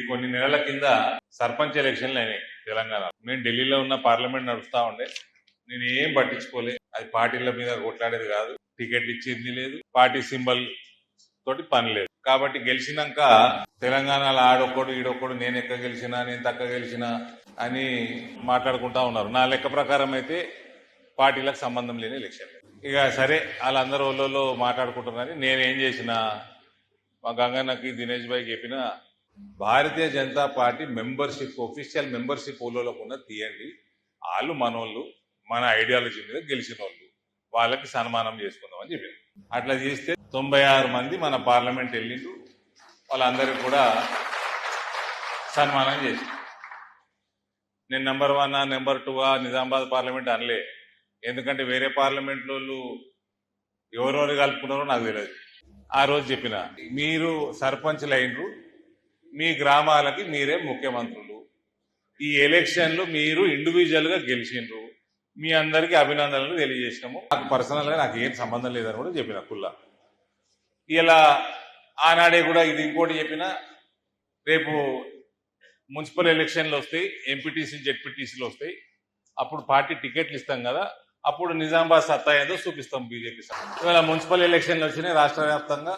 కొన్ని నెలల కింద సర్పంచ్ ఎలక్షన్లు అయినాయి తెలంగాణ. నేను ఢిల్లీలో ఉన్న పార్లమెంట్ నడుస్తా ఉండే, నేను ఏం పట్టించుకోలే. అది పార్టీల మీద కొట్లాడేది కాదు, టికెట్లు ఇచ్చింది లేదు, పార్టీ సింబల్ తోటి పని లేదు. కాబట్టి గెలిచినాక తెలంగాణలో ఆడొక్కడు ఈడొక్కడు, నేను ఎక్క గెలిచినా నేను తక్కువ గెలిచినా అని మాట్లాడుకుంటా ఉన్నారు. నా లెక్క ప్రకారం అయితే పార్టీలకు సంబంధం లేని ఎలక్షన్. ఇక సరే వాళ్ళందరూ వాళ్ళలో మాట్లాడుకుంటున్నారని నేనేం చేసిన, మా గంగన్నకి దినేష్ భాయ్ చెప్పిన, Bharatiya Janata Party membership official membership ఊళ్ళోకి ఉన్న తీయండి, వాళ్ళు మనోళ్ళు, మన ఐడియాలజీ మీద గెలిచిన వాళ్ళు, వాళ్ళకి సన్మానం చేసుకుందామని చెప్పారు. అట్లా చేస్తే 96 మంది మన పార్లమెంట్ వెళ్ళిండు, వాళ్ళందరికీ కూడా సన్మానం చేసి. నేను నెంబర్ 1 నెంబర్ 2 నిజామాబాద్ పార్లమెంట్ అనలే, ఎందుకంటే వేరే పార్లమెంట్ వాళ్ళు ఎవరెవరు కలుపుకున్నారో నాకు తెలియదు. ఆ రోజు చెప్పిన, మీరు సర్పంచ్లు అయినరు, మీ గ్రామాలకి మీరే ముఖ్యమంత్రులు, ఈ ఎలక్షన్లు మీరు ఇండివిజువల్ గా గెలిచిండ్రు, మీ అందరికీ అభినందనలు తెలియజేసినాము, నాకు పర్సనల్ గా నాకు ఏం సంబంధం లేదని కూడా చెప్పిన కుల్లా. ఇలా ఆనాడే కూడా ఇది ఇంకోటి చెప్పిన, రేపు మున్సిపల్ ఎలక్షన్లు వస్తాయి, ఎంపీటీసీ జెడ్పీటీసీలు వస్తాయి, అప్పుడు పార్టీ టికెట్లు ఇస్తాం కదా, అప్పుడు నిజామాబాద్ సత్తా ఏదో చూపిస్తాం బీజేపీ. ఇవాళ మున్సిపల్ ఎలక్షన్లు వచ్చినాయి, రాష్ట్ర వ్యాప్తంగా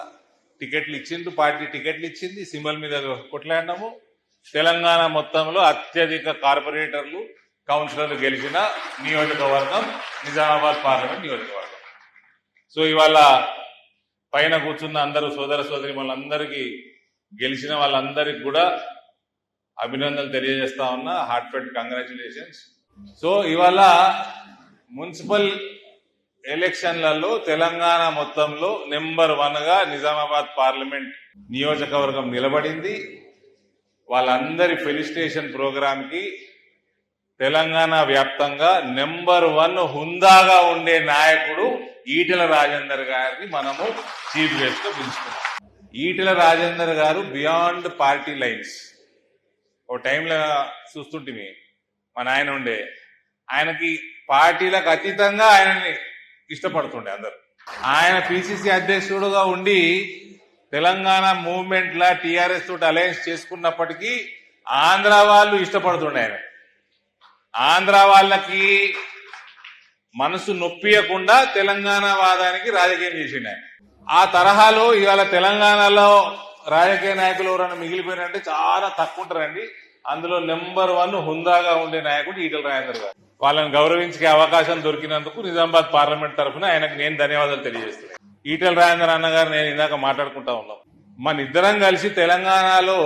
టికెట్లు ఇచ్చిండ్రు, పార్టీ టికెట్లు ఇచ్చింది, సింబల్ మీద కొట్లాడినాము. తెలంగాణ మొత్తంలో అత్యధిక కార్పొరేటర్లు కౌన్సిలర్లు గెలిచిన నియోజకవర్గం నిజామాబాద్ పార్లమెంట్ నియోజకవర్గం. సో ఇవాళ పైన కూర్చున్న అందరూ సోదర సోదరి వాళ్ళందరికీ, గెలిచిన వాళ్ళందరికీ కూడా అభినందనలు తెలియజేస్తా ఉన్నా, హార్ట్ఫెల్ట్ కంగ్రాచులేషన్స్. సో ఇవాళ మున్సిపల్ ఎలక్షన్లలో తెలంగాణ మొత్తంలో నెంబర్ 1 గా నిజామాబాద్ పార్లమెంట్ నియోజకవర్గం నిలబడింది. వాళ్ళందరి ఫెలిసిటేషన్ ప్రోగ్రామ్ కి తెలంగాణ వ్యాప్తంగా నెంబర్ 1 హుందాగా ఉండే నాయకుడు ఈటెల రాజేందర్ గారిని మనము చీఫ్ గెస్ట్ గా పిలుచుకున్నాం. ఈటెల రాజేందర్ గారు బియాండ్ పార్టీ లైన్స్. ఓ టైంలో చూస్తుంటే మా నాయన ఉండే, ఆయనకి పార్టీలకు అతీతంగా ఆయనని ఇష్టపడుతుండే అందరు. ఆయన పిసిసి అధ్యక్షుడుగా ఉండి తెలంగాణ మూవ్మెంట్ లా టీఆర్ఎస్ తోటి అలయన్స్ చేసుకున్నప్పటికీ ఆంధ్ర వాళ్ళు ఇష్టపడుతుండే ఆయన. ఆంధ్ర వాళ్ళకి మనసు నొప్పియకుండా తెలంగాణ వాదానికి రాజకీయం చేసిండు ఆయన. ఆ తరహాలో ఇవాళ తెలంగాణలో రాజకీయ నాయకులు ఎవరైనా మిగిలిపోయినంటే చాలా తక్కువ ఉంటారండి. అందులో నెంబర్ 1 హుందాగా ఉండే నాయకుడు ఈటెల రాజేందర్ గారు. వాళ్ళని గౌరవించే అవకాశం దొరికినందుకు నిజామాబాద్ పార్లమెంట్ తరఫున ఆయనకు నేను ధన్యవాదాలు తెలియజేస్తున్నాను. ఈటెల రాజేందర్ అన్నగారు నేను ఇందాక మాట్లాడుకుంటా ఉన్నాం, మన ఇద్దరం కలిసి తెలంగాణలో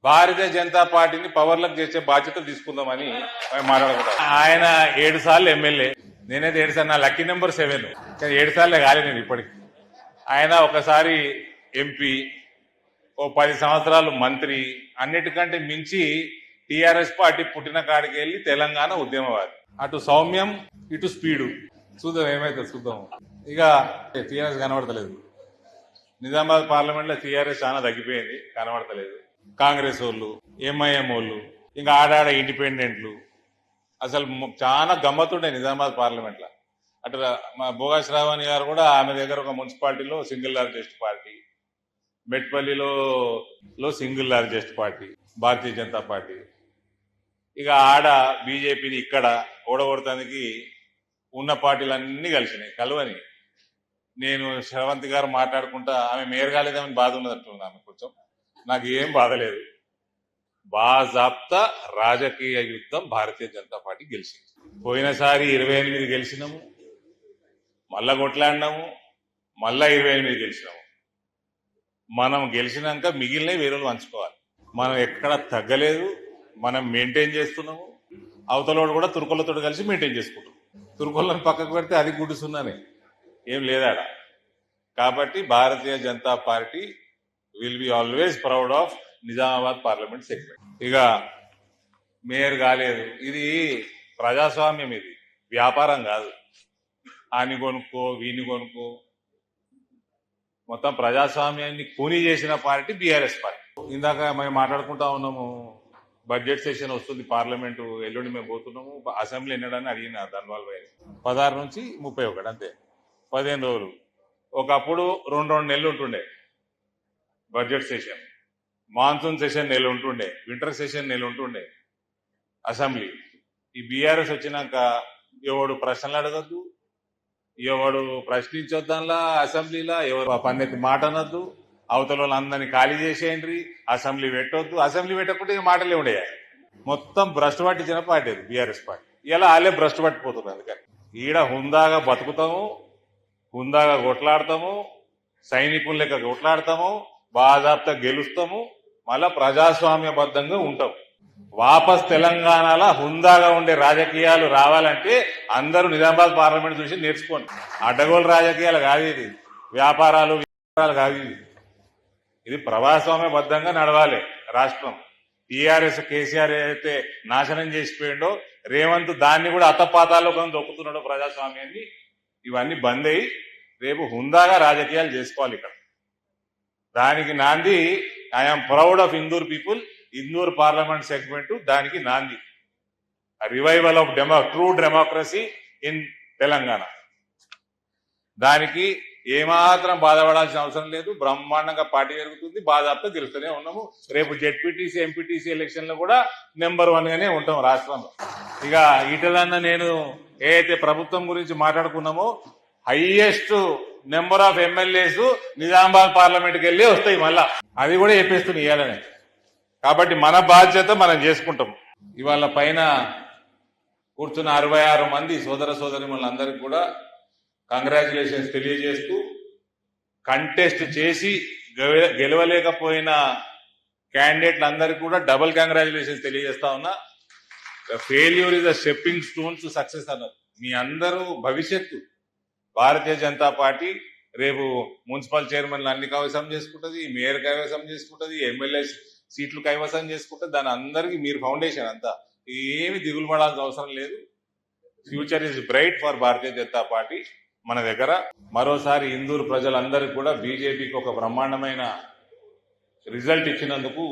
భారతీయ జనతా పార్టీని పవర్లకు చేసే బాధ్యత తీసుకుందామని మాట్లాడుకుంటాం. ఆయన 7 సార్లు ఎమ్మెల్యే, నేనైతే 7 సార్లు, నా లక్కీ నెంబర్ 7, కానీ 7 సార్లే కాలే నేను ఇప్పటికి. ఆయన ఒకసారి ఎంపీ, ఓ 10 సంవత్సరాలు మంత్రి, అన్నిటికంటే మించి టీఆర్ఎస్ పార్టీ పుట్టిన కాడికి వెళ్ళి తెలంగాణ ఉద్యమవాది. అటు సౌమ్యం, ఇటు స్పీడు. చూద్దాం ఏమైతే చూద్దాం. ఇక టీఆర్ఎస్ కనబడతలేదు, నిజామాబాద్ పార్లమెంట్ లో టీఆర్ఎస్ చాలా తగ్గిపోయింది, కనబడతలేదు. కాంగ్రెస్ వాళ్ళు, ఎంఐఎం వాళ్ళు, ఇంకా ఆడాడ ఇండిపెండెంట్లు, అసలు చాలా గమ్మత్తుండే నిజామాబాద్ పార్లమెంట్ లో. అటు మా బోగా శ్రావణి గారు కూడా, ఆమె దగ్గర ఒక మున్సిపాలిటీలో సింగిల్ లార్జెస్ట్ పార్టీ, మెట్పల్లిలో single largest party Bharatiya Janata Party. ఇక ఆడ బీజేపీని ఇక్కడ ఓడగొడటానికి ఉన్న పార్టీలన్నీ కలిసినాయి. కలవని నేను శ్రవంతి గారు మాట్లాడుకుంటా, ఆమె మేయర్ కాలేదని బాధ ఉన్నట్టుంది ఆమె కొంచెం. నాకు ఏం బాధ లేదు. బాజాప్తా రాజకీయ యుద్ధం భారతీయ జనతా పార్టీ గెలిచింది. పోయినసారి 28 గెలిచినాము, మళ్ళా కొట్లాడినాము, మళ్ళా 28 గెలిచినాము. మనం గెలిచినాక మిగిలినవి వేరే పంచుకోవాలి. మనం ఎక్కడ తగ్గలేదు, మనం మెయింటైన్ చేస్తున్నాము. అవతలోడు కూడా తుర్కొల్లతో కలిసి మెయింటైన్ చేసుకుంటాం. తుర్కొల్లను పక్కకు పెడితే అది గుడ్డుసున్నానే, ఏం లేదాడ. కాబట్టి Bharatiya Janata Party will be always proud of Nizamabad parliament segment. ఇక మేయర్ కాలేదు, ఇది ప్రజాస్వామ్యం, ఇది వ్యాపారం కాదు. ఆని కొనుక్కో వీని కొనుక్కో, మొత్తం ప్రజాస్వామ్యాన్ని కూనీ చేసిన పార్టీ బీఆర్ఎస్ పార్టీ. ఇందాక మేము మాట్లాడుకుంటా ఉన్నాము, బడ్జెట్ సెషన్ వస్తుంది పార్లమెంటు, ఎల్లుండి మేము పోతున్నాము, అసెంబ్లీ ఎన్నడని అడిగిన ధన్వాల్ భాయ్. 16 నుంచి 31 అంతే, 15 రోజులు. ఒకప్పుడు 2 నెలలు ఉంటుండే బడ్జెట్ సెషన్, మాన్సూన్ సెషన్ నెల ఉంటుండే, వింటర్ సెషన్ నెల ఉంటుండే అసెంబ్లీ. ఈ బీఆర్ఎస్ వచ్చినాక ఎవడు ప్రశ్నలు అడగద్దు, ఎవడు ప్రశ్నించొద్దల్లా అసెంబ్లీలో, ఎవరు పన్నెత్తి మాట అనొద్దు, అవతల వాళ్ళందరినీ ఖాళీ చేసేయండి, అసెంబ్లీ పెట్టొద్దు. అసెంబ్లీ పెట్టకుంటే ఇక మాటలే ఉండేవి. మొత్తం భ్రష్టు పట్టించిన పార్టీ అది బీఆర్ఎస్ పార్టీ. ఇలా వాళ్ళే భ్రష్టు పట్టిపోతున్నారు. అందుకని ఈడ హుందాగా బతుకుతాము, హుందాగా కొట్లాడతాము, సైనికుల లెక్క కొట్లాడతాము, బాధాప్తా గెలుస్తాము, మళ్ళా ప్రజాస్వామ్యబద్ధంగా ఉంటాం. వాపస్ తెలంగాణలో హుందాగా ఉండే రాజకీయాలు రావాలంటే అందరూ నిజామాబాద్ పార్లమెంట్ చూసి నేర్చుకోండి. అడ్డగోలు రాజకీయాలు కాదు ఇది, వ్యాపారాలు కాదు ఇది. ఇది ప్రజాస్వామ్యబద్ధంగా నడవాలి రాష్ట్రం. టీఆర్ఎస్ కేసీఆర్ అయితే నాశనం చేసిపోయిండో, రేవంత్ దాన్ని కూడా అతపాతాల్లో కొంత దొక్కుతున్నాడో ప్రజాస్వామ్యాన్ని. ఇవన్నీ బంద్ అయ్యి రేపు హుందాగా రాజకీయాలు చేసుకోవాలి ఇక్కడ. దానికి నాంది I'm proud of Indur people. Indur parliament segment దానికి నాంది. Revival of true democracy in Telangana. దానికి ఏమాత్రం బాధపడాల్సిన అవసరం లేదు. బ్రహ్మాండంగా పార్టీ జరుగుతుంది, బాధాప్తా గెలుస్తూనే ఉన్నాము. రేపు జెడ్పీటీసీ ఎంపీటీసీ ఎలక్షన్ లో కూడా నెంబర్ 1 గానే ఉంటాం రాష్ట్రంలో. ఇక ఇటలన్న నేను ఏదైతే ప్రభుత్వం గురించి మాట్లాడుకున్నామో, highest number of MLAs Nizamabad పార్లమెంట్కి వెళ్ళి వస్తాయి. మళ్ళా అది కూడా చెప్పేస్తుంది ఇవ్వాలని. కాబట్టి మన బాధ్యత మనం చేసుకుంటాం. ఇవాళ పైన కూర్చున్న 66 మంది సోదర సోదరిమణులందరికీ కూడా కంగ్రాచులేషన్స్ తెలియజేస్తూ, కంటెస్ట్ చేసి గెలవలేకపోయిన క్యాండిడేట్లందరికీ కూడా డబుల్ కంగ్రాచులేషన్స్ తెలియజేస్తా ఉన్నా. Failure is the stepping stone to success అన్నారు. మీ అందరూ భవిష్యత్తు. భారతీయ జనతా పార్టీ రేపు మున్సిపల్ చైర్మన్లు అన్ని కైవసం చేసుకుంటుంది, మేయర్ కైవసం చేసుకుంటుంది, ఎమ్మెల్యే సీట్లు కైవసం చేసుకుంటుంది. దాని అందరికీ మీరు ఫౌండేషన్. అంతా ఏమి దిగులు పడాల్సిన అవసరం లేదు. Future is bright for Bharatiya Janata party. మన దగ్గర మరోసారి ఇందూరు ప్రజలందరికీ కూడా బీజేపీకి ఒక బ్రహ్మాండమైన రిజల్ట్ ఇచ్చినందుకు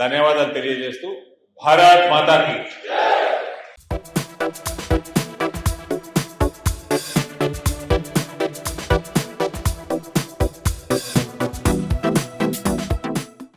ధన్యవాదాలు తెలియజేస్తూ, భారత్ మాతాకి